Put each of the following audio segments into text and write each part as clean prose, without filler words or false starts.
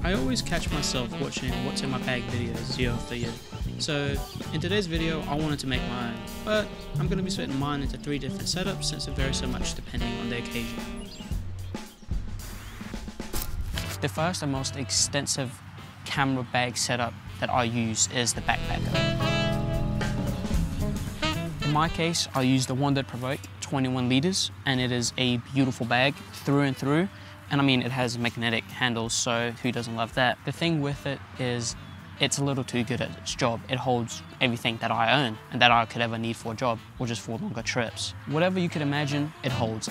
I always catch myself watching what's in my bag videos year after year. So in today's video I wanted to make my own, but I'm going to be splitting mine into 3 different setups since it varies so much depending on the occasion. The first and most extensive camera bag setup that I use is the backpacker. In my case, I use the Wonder Provoke 21 liters, and it is a beautiful bag through and through. And I mean, it has magnetic handles, so who doesn't love that? The thing with it is it's a little too good at its job. It holds everything that I own and that I could ever need for a job or just for longer trips. Whatever you could imagine, it holds.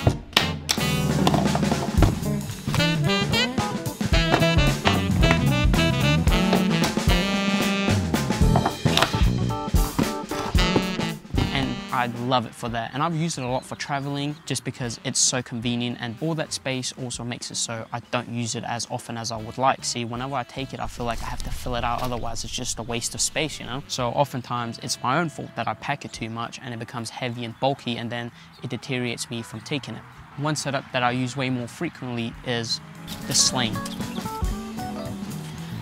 I love it for that, and I've used it a lot for traveling just because it's so convenient, and all that space also makes it so I don't use it as often as I would like. See, whenever I take it, I feel like I have to fill it out, otherwise it's just a waste of space, you know? So oftentimes it's my own fault that I pack it too much and it becomes heavy and bulky, and then it deteriorates me from taking it. One setup that I use way more frequently is the Sling.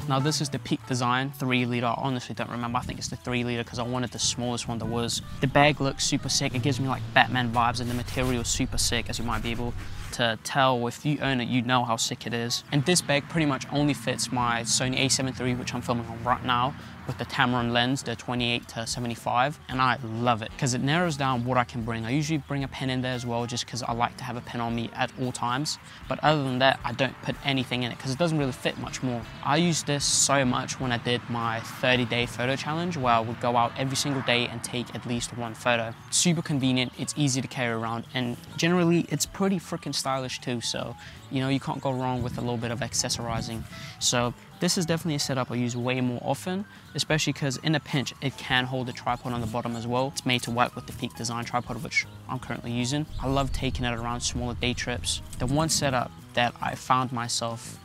Now this is the Peak Design 3 liter. I honestly don't remember. I think it's the 3 liter because I wanted the smallest one there was. The bag looks super sick. It gives me like Batman vibes, and the material is super sick, as you might be able to tell. If you own it, you know how sick it is. And this bag pretty much only fits my Sony a7 III, which I'm filming on right now, with the Tamron lens, the 28-75, and I love it because it narrows down what I can bring. I usually bring a pen in there as well, just because I like to have a pen on me at all times. But other than that, I don't put anything in it because it doesn't really fit much more. I used this so much when I did my 30-day photo challenge, where I would go out every single day and take at least 1 photo. Super convenient, it's easy to carry around, and generally it's pretty freaking stylish too, so you know, you can't go wrong with a little bit of accessorizing. So this is definitely a setup I use way more often, especially because in a pinch, it can hold a tripod on the bottom as well. It's made to work with the Peak Design tripod, which I'm currently using. I love taking it around smaller day trips. The one setup that I found myself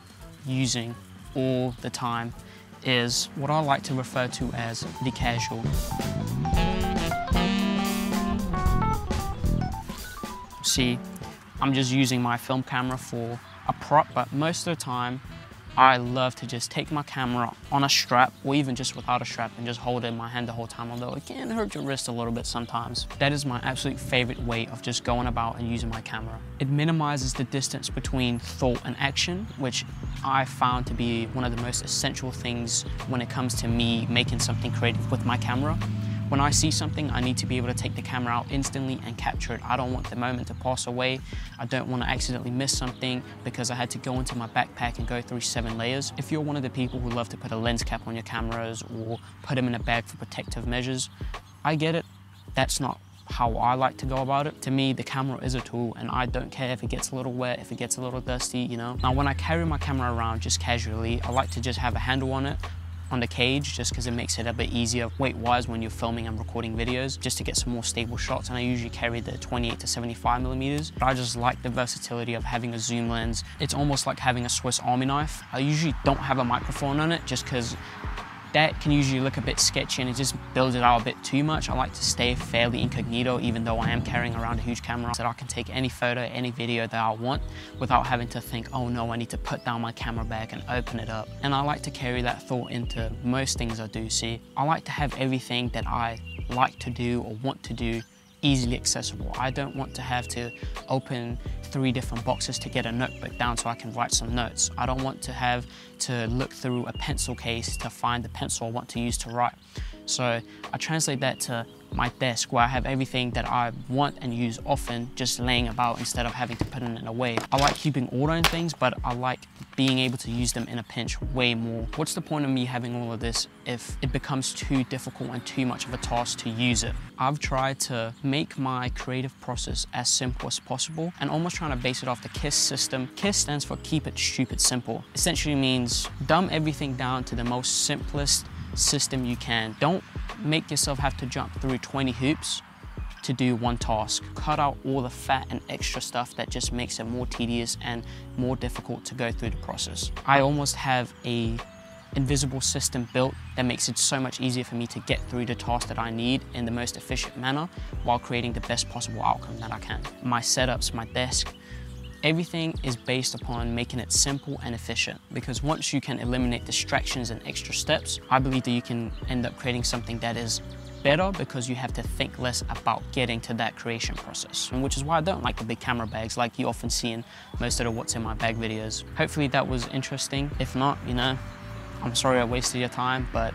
using all the time is what I like to refer to as the casual. See, I'm just using my film camera for a prop, but most of the time, I love to just take my camera on a strap, or even just without a strap, and just hold it in my hand the whole time, although it can hurt your wrist a little bit sometimes. That is my absolute favorite way of just going about and using my camera. It minimizes the distance between thought and action, which I found to be one of the most essential things when it comes to me making something creative with my camera. When I see something, I need to be able to take the camera out instantly and capture it. I don't want the moment to pass away. I don't want to accidentally miss something because I had to go into my backpack and go through 7 layers. If you're one of the people who love to put a lens cap on your cameras or put them in a bag for protective measures, I get it. That's not how I like to go about it. To me, the camera is a tool, and I don't care if it gets a little wet, if it gets a little dusty, you know. Now, when I carry my camera around just casually, I like to just have a handle on it, on the cage, just because it makes it a bit easier weight-wise when you're filming and recording videos, just to get some more stable shots. And I usually carry the 28-75 millimeters. But I just like the versatility of having a zoom lens. It's almost like having a Swiss Army knife. I usually don't have a microphone on it just because that can usually look a bit sketchy and it just builds it out a bit too much. I like to stay fairly incognito, even though I am carrying around a huge camera, so that I can take any photo, any video that I want without having to think, oh no, I need to put down my camera bag and open it up. And I like to carry that thought into most things I do. See, I like to have everything that I like to do or want to do easily accessible. I don't want to have to open 3 different boxes to get a notebook down so I can write some notes. I don't want to have to look through a pencil case to find the pencil I want to use to write. So I translate that to my desk, where I have everything that I want and use often just laying about instead of having to put it away. I like keeping order in things, but I like being able to use them in a pinch way more. What's the point of me having all of this if it becomes too difficult and too much of a task to use it? I've tried to make my creative process as simple as possible, and almost trying to base it off the KISS system. KISS stands for Keep It Stupid Simple. Essentially means dumb everything down to the most simplest system you can. Don't make yourself have to jump through 20 hoops to do one task. Cut out all the fat and extra stuff that just makes it more tedious and more difficult to go through the process. I almost have a invisible system built that makes it so much easier for me to get through the task that I need in the most efficient manner while creating the best possible outcome that I can. My setups, my desk, Everything is based upon making it simple and efficient, because once you can eliminate distractions and extra steps, I believe that you can end up creating something that is better, because you have to think less about getting to that creation process, and which is why I don't like the big camera bags like you often see in most of the what's in my bag videos. Hopefully that was interesting. If not, you know, I'm sorry I wasted your time, but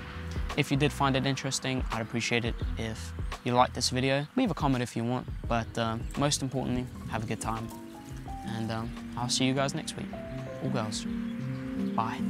if you did find it interesting, I'd appreciate it if you liked this video. Leave a comment if you want, but most importantly, have a good time. And I'll see you guys next week. All girls. Bye.